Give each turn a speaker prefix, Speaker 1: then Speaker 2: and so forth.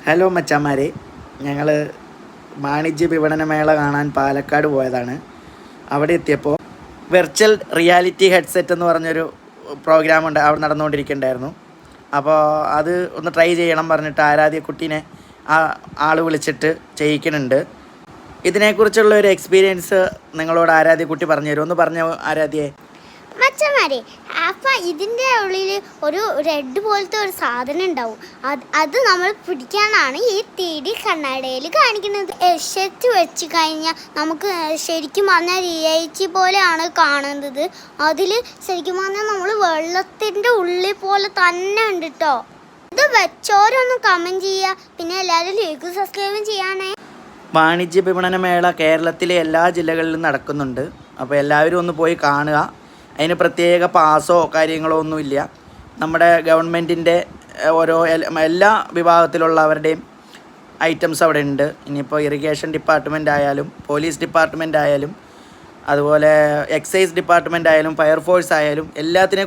Speaker 1: Hello മച്ചാന്മാരെ, ഞങ്ങൾ വാണിജ്യ വിപണന മേള കാണാൻ പാലക്കാട് പോയതാണ്. അവിടെ എത്തിയപ്പോൾ വെർച്വൽ റിയാലിറ്റി ഹെഡ്സെറ്റ് എന്ന് പറഞ്ഞൊരു പ്രോഗ്രാമുണ്ട്, അവിടെ നടന്നുകൊണ്ടിരിക്കുന്നുണ്ടായിരുന്നു. അപ്പോൾ അത് ഒന്ന് ട്രൈ ചെയ്യണം പറഞ്ഞിട്ട് ആരാധ്യക്കുട്ടീനെ ആൾ വിളിച്ചിട്ട് ചെയ്യിക്കുന്നുണ്ട്. ഇതിനെക്കുറിച്ചുള്ള ഒരു എക്സ്പീരിയൻസ് നിങ്ങളോട് ആരാധ്യക്കുട്ടി പറഞ്ഞു തരും. ഒന്ന് പറഞ്ഞോ ആരാധ്യയെ.
Speaker 2: മച്ചന്മാരെ, അപ്പം ഇതിൻ്റെ ഉള്ളിൽ ഒരു റെഡ് പോലത്തെ ഒരു സാധനം ഉണ്ടാവും. അത് നമ്മൾ പിടിക്കാനാണ് ഈ 3D കണ്ണാടയിൽ കാണിക്കുന്നത്. ഹെഡ്സെറ്റ് വെച്ച് കഴിഞ്ഞാൽ നമുക്ക് ശരിക്കും പറഞ്ഞാൽ റിയാലിറ്റി പോലെയാണ് കാണുന്നത്. അതിൽ ശരിക്കും പറഞ്ഞാൽ നമ്മൾ വെള്ളത്തിൻ്റെ ഉള്ളിൽ പോലെ തന്നെ ഉണ്ട് കേട്ടോ. ഇത് വെച്ചോരൊന്ന് കമൻറ്റ് ചെയ്യുക, പിന്നെ എല്ലാവരും ലൈക്ക് സബ്സ്ക്രൈബും ചെയ്യാനേ.
Speaker 1: വാണിജ്യ വിപണന മേള കേരളത്തിലെ എല്ലാ ജില്ലകളിലും നടക്കുന്നുണ്ട്. അപ്പോൾ എല്ലാവരും ഒന്ന് പോയി കാണുക. അതിന് പ്രത്യേക പാസോ കാര്യങ്ങളോ ഒന്നുമില്ല. നമ്മുടെ ഗവൺമെൻറ്റിൻ്റെ ഓരോ എല്ലാ വിഭാഗത്തിലുള്ളവരുടെയും ഐറ്റംസ് അവിടെ ഉണ്ട്. ഇനിയിപ്പോൾ ഇറിഗേഷൻ ഡിപ്പാർട്ട്മെൻ്റ് ആയാലും പോലീസ് ഡിപ്പാർട്ട്മെൻ്റ് ആയാലും അതുപോലെ എക്സൈസ് ഡിപ്പാർട്ട്മെൻ്റ് ആയാലും ഫയർഫോഴ്സ് ആയാലും എല്ലാത്തിനെ